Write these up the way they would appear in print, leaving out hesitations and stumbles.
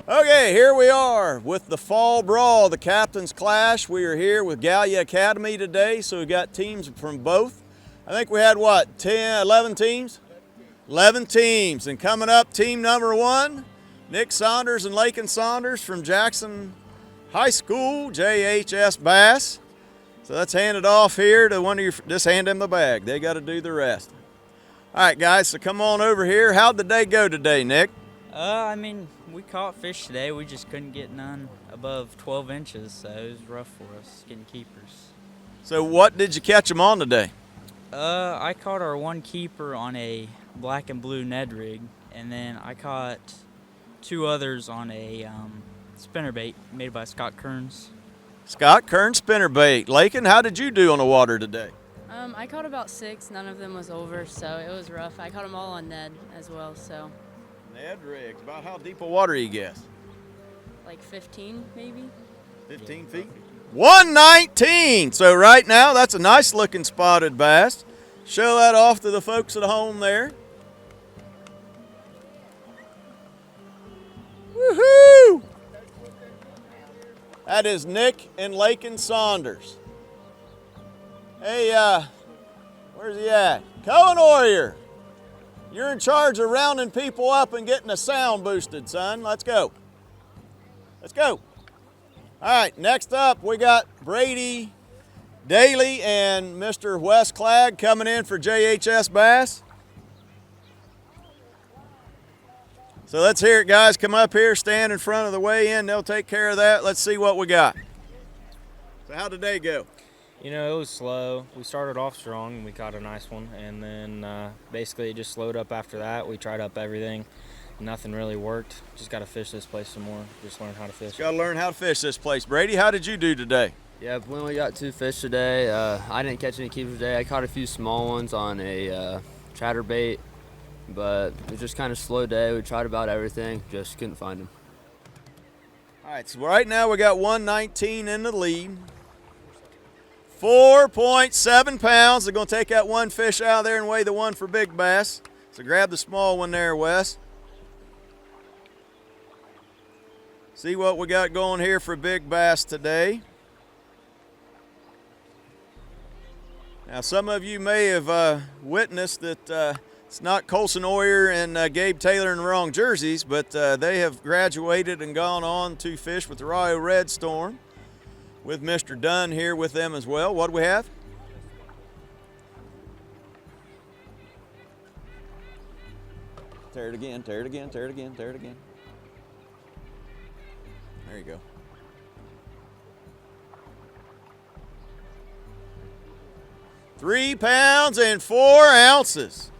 Okay, here we are with the Fall Brawl, the Captain's Clash. We are here with Gallia Academy today, so we've got teams from both. I think we had, what, 10, 11 teams? 11 teams. And coming up, team number one, Nick Saunders and Lakin Saunders from Jackson High School, JHS Bass. So let's hand it off here to one of your, just hand them the bag. They got to do the rest. All right, guys, so come on over here. How'd the day go today, Nick? We caught fish today. We just couldn't get none above 12 inches, so it was rough for us getting keepers. So what did you catch them on today? I caught our one keeper on a black and blue Ned rig, and then I caught two others on a spinnerbait made by Scott Kearns. Scott Kearns spinnerbait. Lakin, how did you do on the water today? I caught about 6. None of them was over, so it was rough. I caught them all on Ned as well, so. Ned rigs. About how deep of water you guess? Like 15, maybe? 15 feet? 119. So right now, that's a nice looking spotted bass. Show that off to the folks at home there. Woohoo! That is Nick and Lakin Saunders. Hey, where's he at? Cohen Warrior. You're in charge of rounding people up and getting the sound boosted, son. Let's go. Let's go. All right, next up we got Brady Daly and Mr. Wes Clagg coming in for JHS Bass. So let's hear it, guys. Come up here, stand in front of the weigh-in. They'll take care of that. Let's see what we got. So how'd the day go? You know, it was slow. We started off strong and we caught a nice one, and then basically it just slowed up after that. We tried up everything. Nothing really worked. Just got to fish this place some more. Just learn how to fish. Got to learn how to fish this place. Brady, how did you do today? Yeah, we only got 2 fish today. I didn't catch any keepers today. I caught a few small ones on a chatterbait, but it was just kind of a slow day. We tried about everything, just couldn't find them. All right, so right now we got 119 in the lead. 4.7 pounds. They're going to take that one fish out of there and weigh the one for big bass. So grab the small one there, Wes. See what we got going here for big bass today. Now, some of you may have witnessed that it's not Colson Oyer and Gabe Taylor in the wrong jerseys, but they have graduated and gone on to fish with the Rio Red Storm, with Mr. Dunn here with them as well. What do we have? Tear it again, tear it again, tear it again, tear it again. There you go. £3 pounds and 4 ounces.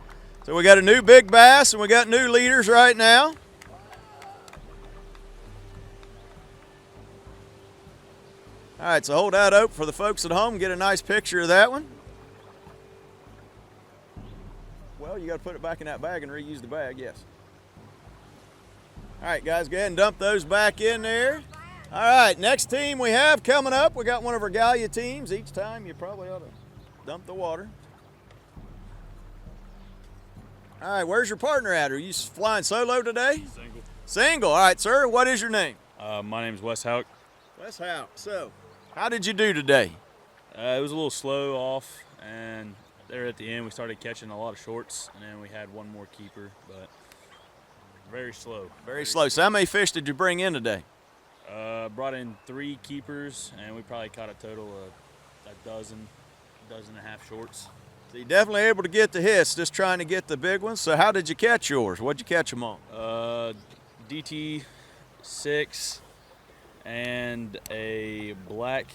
So we got a new big bass and we got new leaders right now. All right, so hold that open for the folks at home. Get a nice picture of that one. Well, you got to put it back in that bag and reuse the bag, yes. All right, guys, go ahead and dump those back in there. All right, next team we have coming up, we got one of our Gallia teams. Each time you probably ought to dump the water. All right, where's your partner at? Are you flying solo today? Single. Single. All right, sir. What is your name? My name's Wes Houck. Wes Houck. So, how did you do today? It was a little slow off, and there at the end we started catching a lot of shorts, and then we had one more keeper, but very slow. Very slow. So how many fish did you bring in today? Brought in 3 keepers, and we probably caught a total of a dozen and a half shorts. So you're definitely able to get the hits, just trying to get the big ones. So how did you catch yours? What'd you catch them on? DT 6 and a black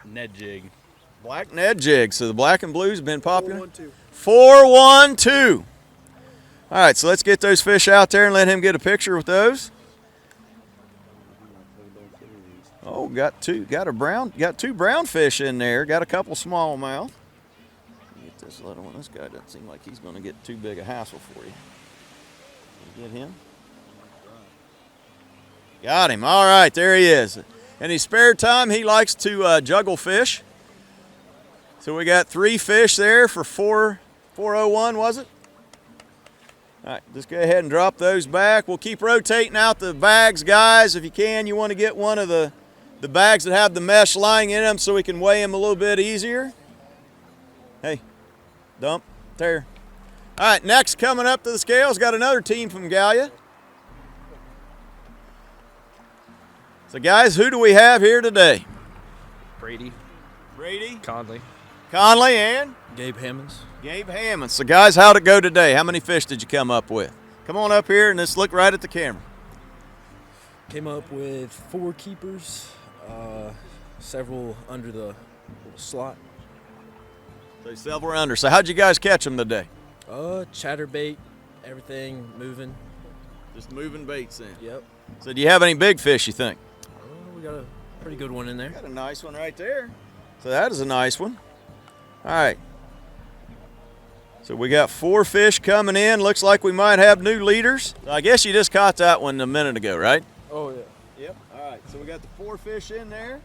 Ned jig. Black Ned jig. So the black and blues have been popular. 412. 412. All right, so let's get those fish out there and let him get a picture with those. Oh, got two brown fish in there. Got a couple smallmouth. Get this little one. This guy doesn't seem like he's going to get too big a hassle for you. Get him. Got him. All right, there he is. In his spare time, he likes to juggle fish. So we got 3 fish there for 401, was it? All right, just go ahead and drop those back. We'll keep rotating out the bags, guys. If you can, you want to get one of the bags that have the mesh lining in them so we can weigh them a little bit easier. Hey, dump, tear. All right, next coming up to the scales, got another team from Gallia. So, guys, who do we have here today? Brady, Conley. Conley and Gabe Hammonds. Gabe Hammonds. So, guys, how'd it go today? How many fish did you come up with? Come on up here and let's look right at the camera. Came up with 4 keepers, several under the slot. So, several under. So, how'd you guys catch them today? Chatterbait, everything moving. Just moving baits in. Yep. So, do you have any big fish, you think? We got a pretty good one in there. Got a nice one right there. So, that is a nice one. All right. So we got 4 fish coming in. Looks like we might have new leaders. I guess you just caught that one a minute ago, right? Oh, yeah. Yep. All right. So we got the 4 fish in there.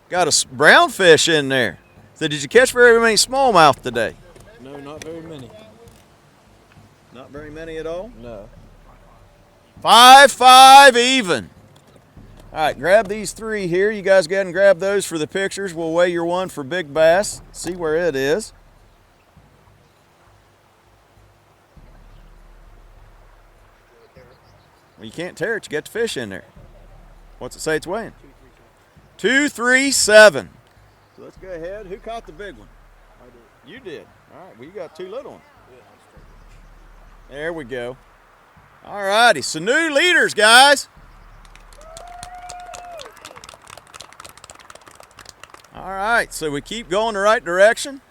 Got a brown fish in there. So did you catch very many smallmouth today? No, not very many. Not very many at all? No. 5-5 even. All right, grab these 3 here. You guys go ahead and grab those for the pictures. We'll weigh your one for big bass. See where it is. Well, you can't tear it. You got the fish in there. What's it say it's weighing? 237. So let's go ahead. Who caught the big one? I did. You did. All right. Well, you got 2 little ones. There we go. All righty. So new leaders, guys. All right. So we keep going the right direction.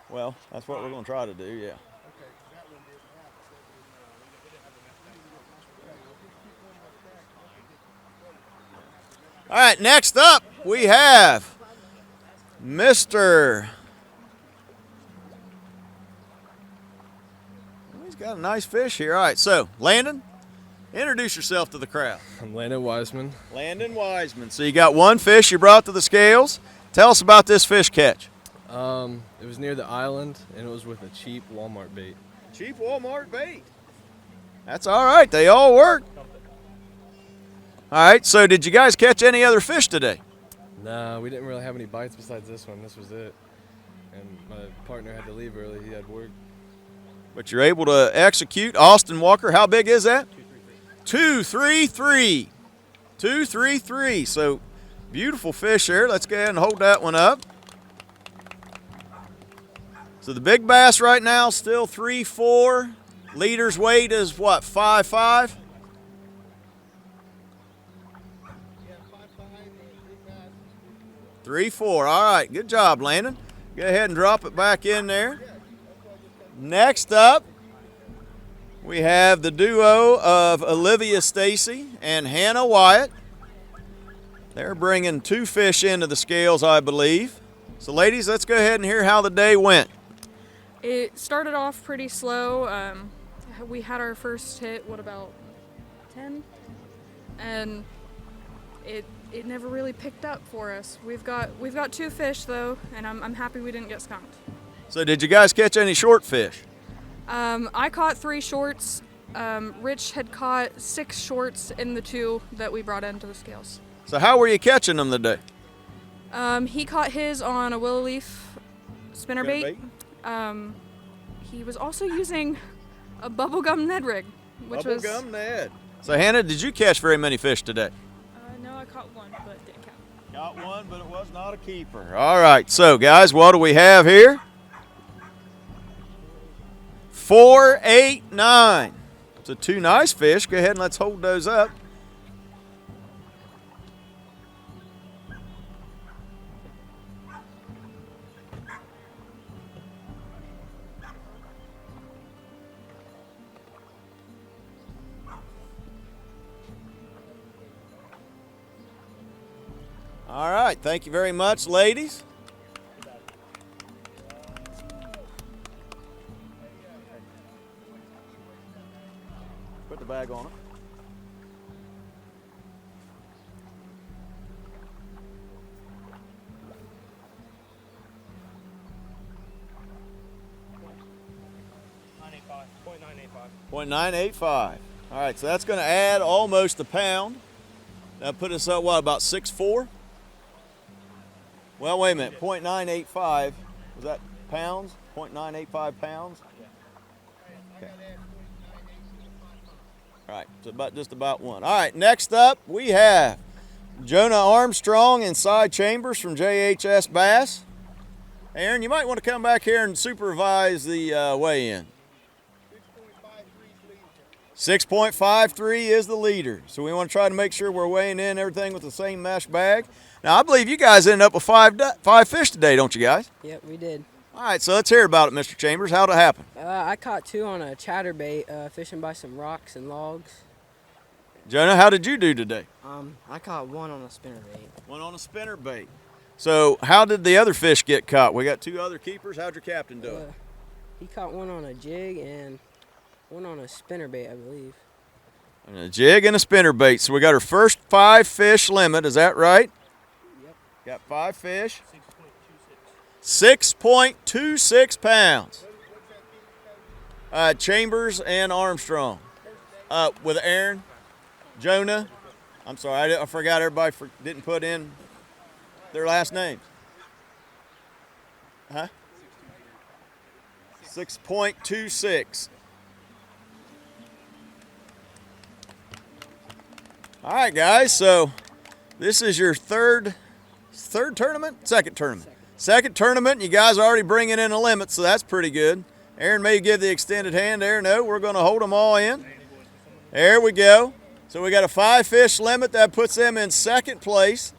Well, that's what we're going to try to do, yeah. All right, next up we have Mr. He's got a nice fish here. All right, so Landon, introduce yourself to the crowd. I'm Landon Wiseman. Landon Wiseman. So you got 1 fish you brought to the scales. Tell us about this fish catch. It was near the island, and it was with a cheap Walmart bait. Cheap Walmart bait. That's all right. They all work. All right, so did you guys catch any other fish today? Nah, we didn't really have any bites besides this one. This was it. And my partner had to leave early. He had work. But you're able to execute. Austin Walker, how big is that? 233. 233. So beautiful fish there. Let's go ahead and hold that one up. So the big bass right now still 3-4. Leader's weight is what, 5-5? 3-4. All right, good job, Landon. Go ahead and drop it back in there. Next up, we have the duo of Olivia Stacy and Hannah Wyatt. They're bringing 2 fish into the scales, I believe. So, ladies, let's go ahead and hear how the day went. It started off pretty slow. We had our first hit, what about 10? And it never really picked up for us. We've got 2 fish though, and I'm happy we didn't get skunked. So did you guys catch any short fish? I caught 3 shorts. Rich had caught 6 shorts in the 2 that we brought into the scales. So how were you catching them today? He caught his on a willow leaf spinnerbait. He was also using a bubblegum Ned rig, which was... Bubblegum Ned. So Hannah, did you catch very many fish today? No, I caught 1, but it didn't count. Got 1, but it was not a keeper. All right, so guys, what do we have here? 4, 8, 9. So 2 nice fish. Go ahead and let's hold those up. All right, thank you very much, ladies. Put the bag on it. .985. All right, so that's going to add almost a pound. That put us up, what, about 6'4"? Well, wait a minute, .985, was that pounds? .985 pounds? Okay. All right, so just about one. All right, next up we have Jonah Armstrong and Cy Chambers from JHS Bass. Aaron, you might want to come back here and supervise the weigh-in. 6.53 is the leader. So we want to try to make sure we're weighing in everything with the same mesh bag. Now, I believe you guys ended up with five fish today, don't you guys? Yep, we did. All right, so let's hear about it, Mr. Chambers. How'd it happen? I caught 2 on a chatterbait, fishing by some rocks and logs. Jonah, how did you do today? I caught 1 on a spinnerbait. 1 on a spinnerbait. So how did the other fish get caught? We got 2 other keepers. How'd your captain do it? He caught 1 on a jig and 1 on a spinnerbait, I believe. And a jig and a spinnerbait. So we got our first 5 fish limit. Is that right? Yep. Got 5 fish. 6.26 pounds. Chambers and Armstrong. With Aaron, Jonah. I'm sorry, I forgot everybody didn't put in their last names. Huh? 6.26. All right, guys, so this is your third tournament? Second tournament. Second tournament, you guys are already bringing in a limit, so that's pretty good. Aaron may give the extended hand there. No, we're going to hold them all in. There we go. So we got a 5 fish limit. That puts them in second place.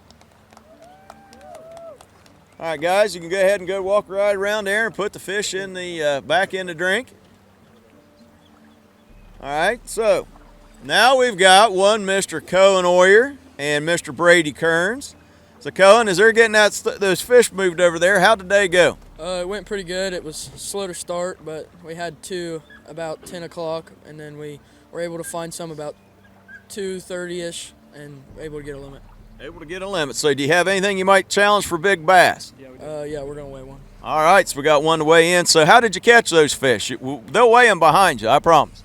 All right, guys, you can go ahead and go walk right around there and put the fish in the back in the drink. All right, so now we've got one Mr. Cohen Oyer and Mr. Brady Kearns. So, Cohen, as they're getting those fish moved over there, how did they go? It went pretty good. It was slow to start, but we had 2 about 10 o'clock, and then we were able to find some about 2:30-ish and able to get a limit. Able to get a limit. So do you have anything you might challenge for big bass? Yeah, we're going to weigh 1. All right, so we got 1 to weigh in. So how did you catch those fish? They'll weigh them behind you, I promise.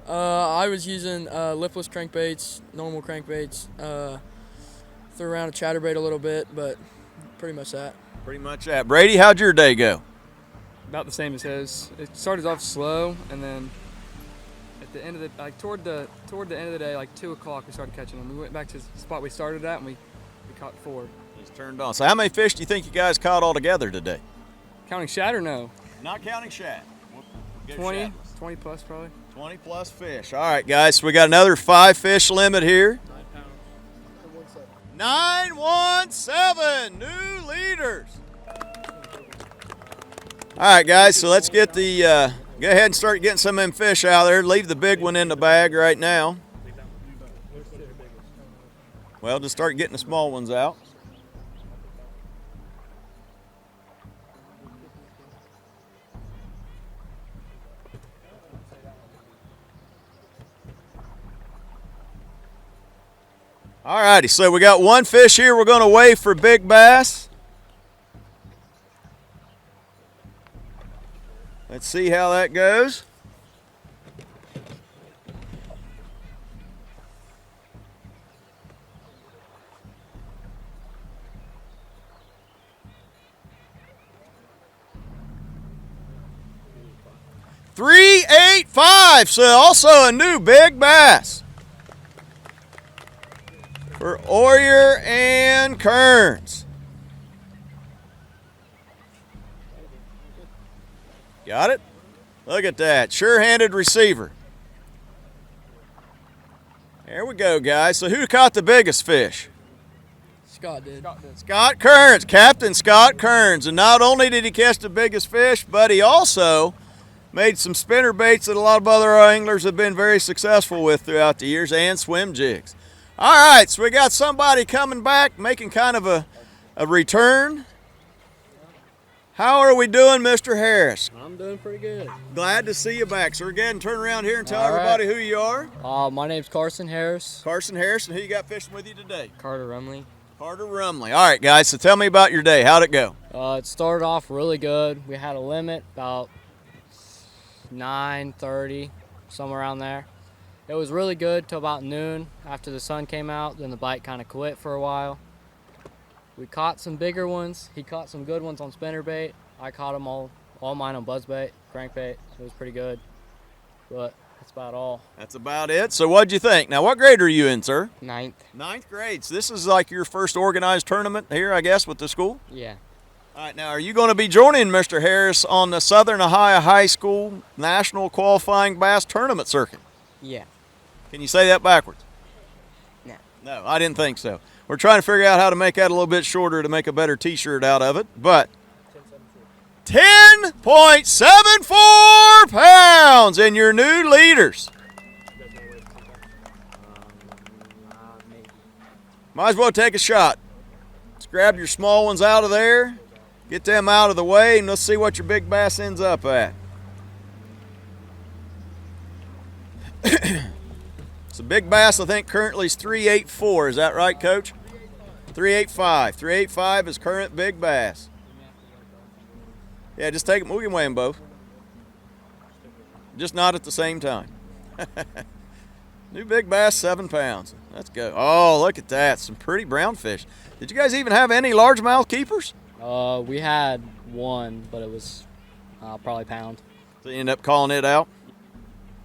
I was using lipless crankbaits, normal crankbaits, threw around a chatterbait a little bit, but pretty much that. Pretty much that. Brady, how'd your day go? About the same as his. It started off slow, and then at the end of the toward the end of the day, like 2 o'clock, we started catching them. We went back to the spot we started at, and we caught 4. Just turned on. So how many fish do you think you guys caught all together today? Counting shad or no? Not counting shad. 20 plus probably. 20 plus fish. All right, guys, so we got another 5 fish limit here. 917, new leaders. All right, guys, so let's get the, go ahead and start getting some of them fish out there. Leave the big one in the bag right now. Well, just start getting the small ones out. All righty, so we got 1 fish here we're going to weigh for big bass. Let's see how that goes. $3.85, so also a new big bass for Oyer and Kearns. Got it? Look at that, sure-handed receiver. There we go, guys. So who caught the biggest fish? Scott did. Scott Kearns, Captain Scott Kearns. And not only did he catch the biggest fish, but he also made some spinner baits that a lot of other anglers have been very successful with throughout the years, and swim jigs. All right, so we got somebody coming back, making kind of a return. How are we doing, Mr. Harris? I'm doing pretty good. Glad to see you back. So again, turn around here and tell everybody who you are. My name's Carson Harris. Carson Harris, and who you got fishing with you today? Carter Rumley. Carter Rumley. All right, guys, so tell me about your day. How'd it go? It started off really good. We had a limit about 9:30, somewhere around there. It was really good till about noon. After the sun came out, then the bite kind of quit for a while. We caught some bigger ones. He caught some good ones on spinnerbait. I caught them all mine on buzzbait, crankbait. It was pretty good, but that's about all. That's about it. So what'd you think? Now, what grade are you in, sir? 9th. 9th grade. So this is like your first organized tournament here, I guess, with the school? Yeah. All right, now are you going to be joining Mr. Harris on the Southern Ohio High School National Qualifying Bass Tournament Circuit? Yeah. Can you say that backwards? No. No, I didn't think so. We're trying to figure out how to make that a little bit shorter to make a better T-shirt out of it, but 10.74 pounds and your new leaders. Might as well take a shot. Let's grab your small ones out of there, get them out of the way, and let's see what your big bass ends up at. So big bass, I think, currently is 384. Is that right, Coach? 385. 385 is current big bass. Yeah, just take them. We can weigh them both. Just not at the same time. New big bass, 7 pounds. Let's go. Oh, look at that. Some pretty brown fish. Did you guys even have any largemouth keepers? We had one, but it was probably pound. So you end up calling it out?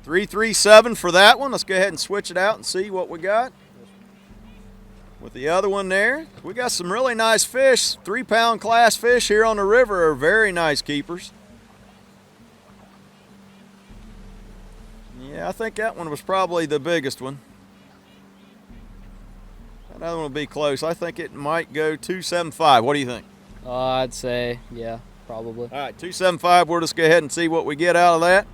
337 for that one. Let's go ahead and switch it out and see what we got. With the other one there, we got some really nice fish. 3-pound class fish here on the river are very nice keepers. Yeah, I think that one was probably the biggest one. That other one will be close. I think it might go 275. What do you think? I'd say, yeah, probably. All right, 275. We'll just go ahead and see what we get out of that.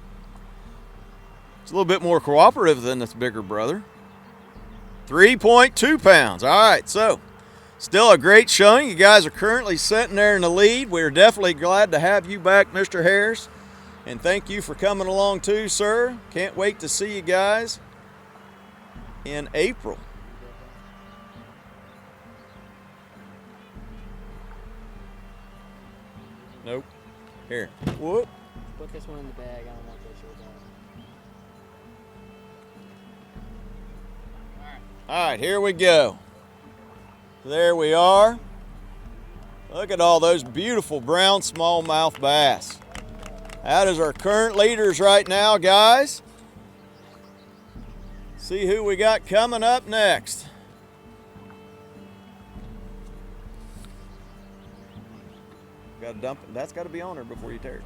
It's a little bit more cooperative than this bigger brother. 3.2 pounds. All right, so still a great showing. You guys are currently sitting there in the lead. We're definitely glad to have you back, Mr. Harris. And thank you for coming along too, sir. Can't wait to see you guys in April. Nope. Here. Whoop. Put this one in the bag. I don't want this one. All right, here we go. There we are. Look at all those beautiful brown smallmouth bass. That is our current leaders right now, guys. See who we got coming up next. Got to dump it. That's got to be on her before you tear it.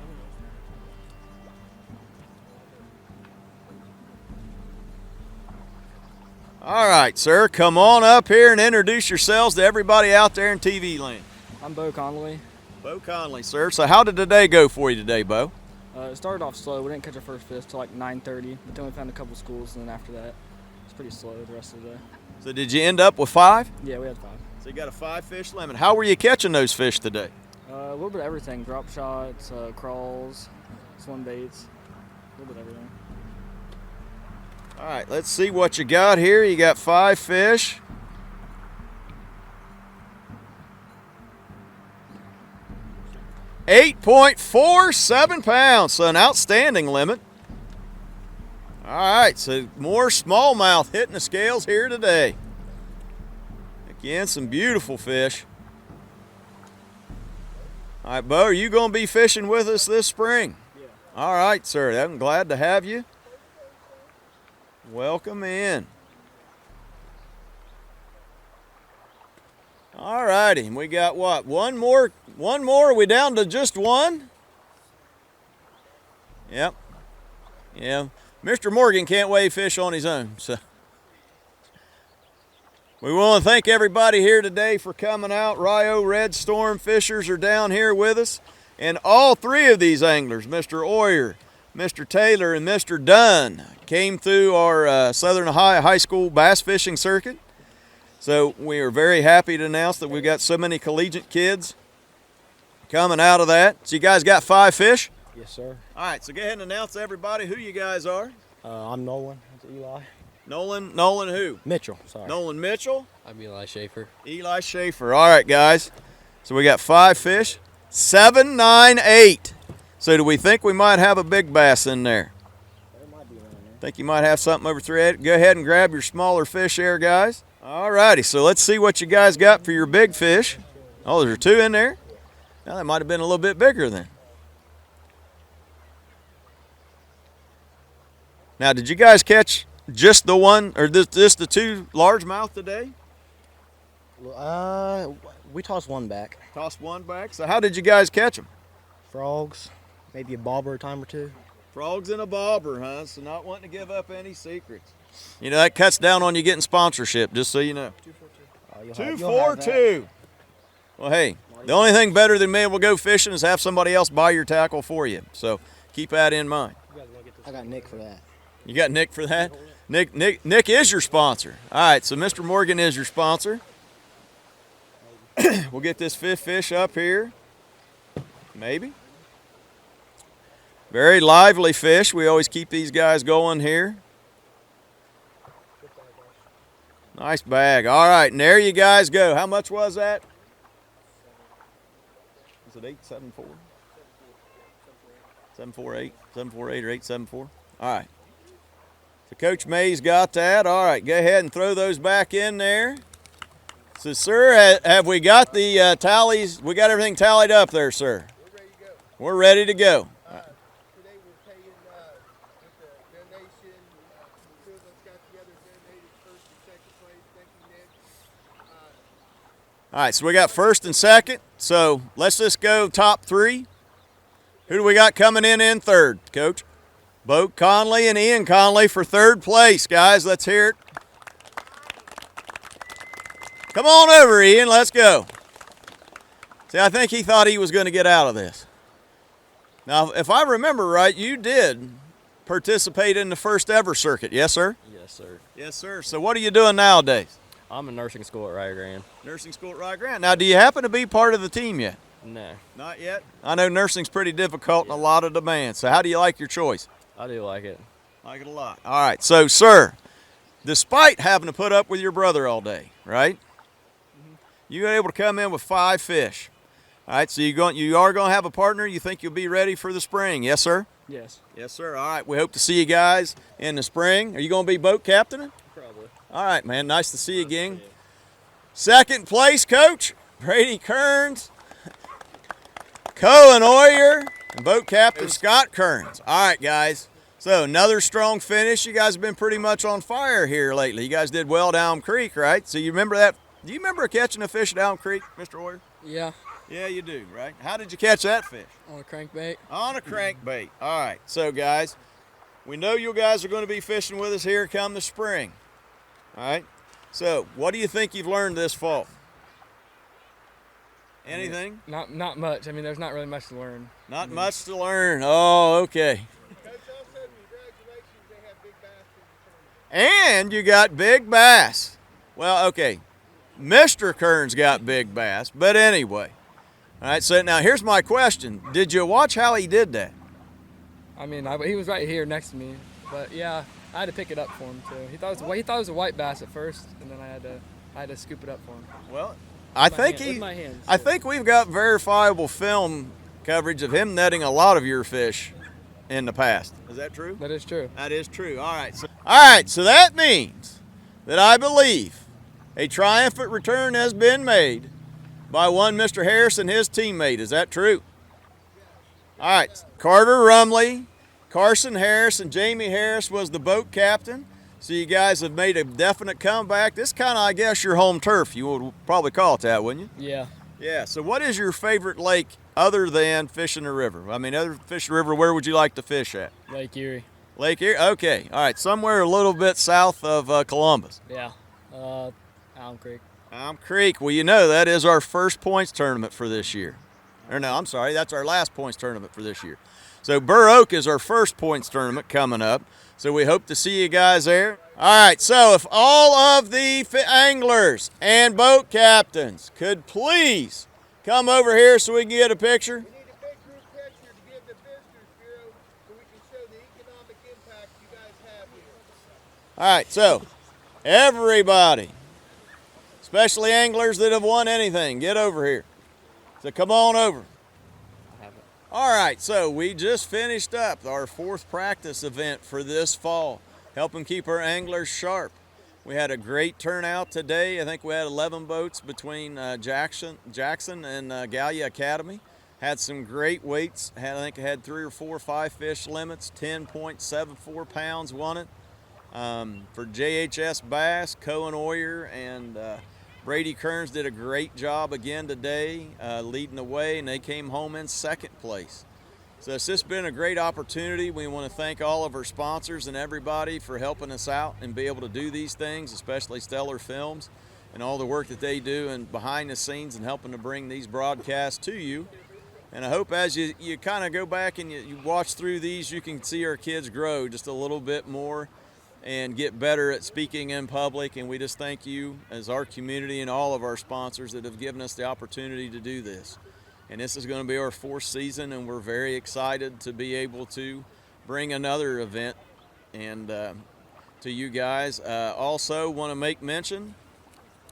All right, sir, come on up here and introduce yourselves to everybody out there in TV land. I'm Bo Conley. Bo Conley, sir. So how did the day go for you today, Bo? It started off slow. We didn't catch our first fish till like 9:30, but then we found a couple schools, and then after that, it's pretty slow the rest of the day. So did you end up with 5? Yeah, we had 5. So you got a 5-fish limit. How were you catching those fish today? A little bit of everything: drop shots, crawls, swim baits, a little bit of everything. All right, let's see what you got here. You got 5 fish. $8.47 pounds, so an outstanding limit. All right, so more smallmouth hitting the scales here today. Again, some beautiful fish. All right, Bo, are you going to be fishing with us this spring? Yeah. All right, sir. I'm glad to have you. Welcome in. All righty, we got what? One more? Are we down to just one? Yep. Yeah. Mr. Morgan can't weigh fish on his own, so. We want to thank everybody here today for coming out. Rio Red Storm Fishers are down here with us. And all 3 of these anglers, Mr. Oyer, Mr. Taylor, and Mr. Dunn, came through our Southern Ohio High School bass fishing circuit. So we are very happy to announce that we've got so many collegiate kids coming out of that. So you guys got 5 fish? Yes, sir. All right, so go ahead and announce to everybody who you guys are. I'm Nolan. That's Eli. Nolan who? Mitchell, sorry. Nolan Mitchell. I'm Eli Schaefer. Eli Schaefer. All right, guys. So we got 5 fish. 798. So do we think we might have a big bass in there? Think you might have something over 3 Go ahead and grab your smaller fish there, guys. All righty, so let's see what you guys got for your big fish. Oh, there's 2 in there? Now that might have been a little bit bigger then. Now, did you guys catch just the one, or just the 2 largemouth today? We tossed one back. Tossed one back? So how did you guys catch them? Frogs, maybe a bobber a time or 2. Frogs and a bobber, huh? So not wanting to give up any secrets. You know, that cuts down on you getting sponsorship, just so you know. 242. Well, hey, the only thing better than being able to go fishing is have somebody else buy your tackle for you. So keep that in mind. I got Nick for that. You got Nick for that? Nick is your sponsor. All right, so Mr. Morgan is your sponsor. We'll get this fish up here. Maybe. Very lively fish. We always keep these guys going here. Nice bag. All right, and there you guys go. How much was that? Was it 874? 748? 748 or 874? All right. So Coach May's got that. All right, go ahead and throw those back in there. So, sir, have we got the tallies? We got everything tallied up there, sir? We're ready to go. Today we're paying with the donation. Two of us got together, donated first and second place. Thank you, Nick. All right, so we got first and second. So let's just go top 3. Who do we got coming in third, Coach? Bo Conley and Ian Conley for third place, guys. Let's hear it. Come on over, Ian. Let's go. See, I think he thought he was going to get out of this. Now, if I remember right, you did participate in the first ever circuit. Yes, sir? Yes, sir. Yes, sir. So what are you doing nowadays? I'm in nursing school at Rio Grande. Nursing school at Rio Grande. Now, do you happen to be part of the team yet? No. Not yet? I know nursing's pretty difficult and a lot of demand. So how do you like your choice? I do like it. Like it a lot. All right. So, sir, despite having to put up with your brother all day, right? You were able to come in with 5 fish. All right, so you are going to have a partner. You think you'll be ready for the spring, yes, sir? Yes. Yes, sir. All right, we hope to see you guys in the spring. Are you going to be boat captaining? Probably. All right, man. Nice to see you again. Second place, Coach Brady Kearns, Cohen Oyer, and boat captain Scott Kearns. All right, guys. So another strong finish. You guys have been pretty much on fire here lately. You guys did well down Creek, right? So you remember that? Do you remember catching a fish down Creek, Mr. Oyer? Yeah. Yeah, you do, right? How did you catch that fish? On a crankbait. On a crankbait. All right. So, guys, we know you guys are going to be fishing with us here come the spring. All right? So, what do you think you've learned this fall? Anything? Not much. I mean, there's not really much to learn. Not much to learn. Oh, okay. Coach, also, congratulations. They have big bass in the tournament. And you got big bass. Well, okay. Mr. Kearns got big bass, but anyway. All right, so now here's my question. Did you watch how he did that? I mean, he was right here next to me, but yeah, I had to pick it up for him too. He thought it was a white bass at first, and then I had to scoop it up for him. Well, I think we've got verifiable film coverage of him netting a lot of your fish in the past. Is that true? That is true. That is true. All right. So that means that I believe a triumphant return has been made by one Mr. Harris and his teammate. Is that true? All right. Carter Rumley, Carson Harris, and Jamie Harris was the boat captain. So you guys have made a definite comeback. This kind of, I guess, your home turf. You would probably call it that, wouldn't you? Yeah. Yeah. So what is your favorite lake other than fishing the river? I mean, other than fishing the river, where would you like to fish at? Lake Erie. Lake Erie? Okay. All right. Somewhere a little bit south of Columbus. Yeah. Alum Creek. Alum Creek. Well, you know that is our first points tournament for this year. Or no, I'm sorry. That's our last points tournament for this year. So Burr Oak is our first points tournament coming up. So we hope to see you guys there. All right. So if all of the anglers and boat captains could please come over here so we can get a picture. We need a big group picture to give the Visitors Bureau so we can show the economic impact you guys have here. All right. So everybody, especially anglers that have won anything, get over here. So come on over. All right, so we just finished up our 4th practice event for this fall, helping keep our anglers sharp. We had a great turnout today. I think we had 11 boats between Jackson and Gallia Academy. Had some great weights. I think I had 3 or 4 or 5 fish limits. 10.74 pounds won it. For JHS Bass, Cohen Oyer and Brady Kearns did a great job again today, leading the way, and they came home in 2nd place. So it's just been a great opportunity. We want to thank all of our sponsors and everybody for helping us out and be able to do these things, especially Stellar Films and all the work that they do and behind the scenes and helping to bring these broadcasts to you. And I hope as you kind of go back and you watch through these, you can see our kids grow just a little bit more and get better at speaking in public. And we just thank you as our community and all of our sponsors that have given us the opportunity to do this. And this is going to be our 4th season, and we're very excited to be able to bring another event and to you guys. Also want to make mention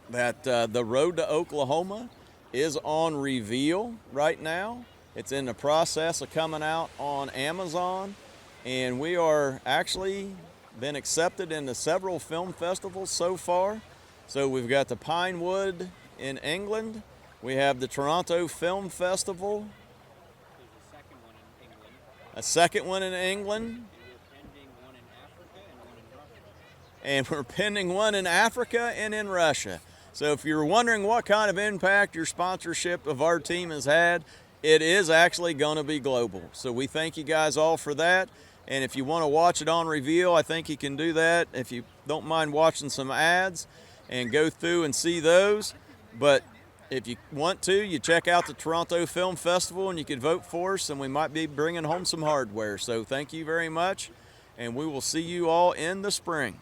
that the Road to Oklahoma is on reveal right now. It's in the process of coming out on Amazon, and we are actually been accepted into several film festivals so far. So we've got the Pinewood in England. We have the Toronto Film Festival. A second one in England. And we're pending one in Africa and in Russia. So if you're wondering what kind of impact your sponsorship of our team has had, it is actually going to be global. So we thank you guys all for that. And if you want to watch it on reveal, I think you can do that if you don't mind watching some ads and go through and see those. But if you want to, you check out the Toronto Film Festival and you can vote for us, and we might be bringing home some hardware. So thank you very much, and we will see you all in the spring.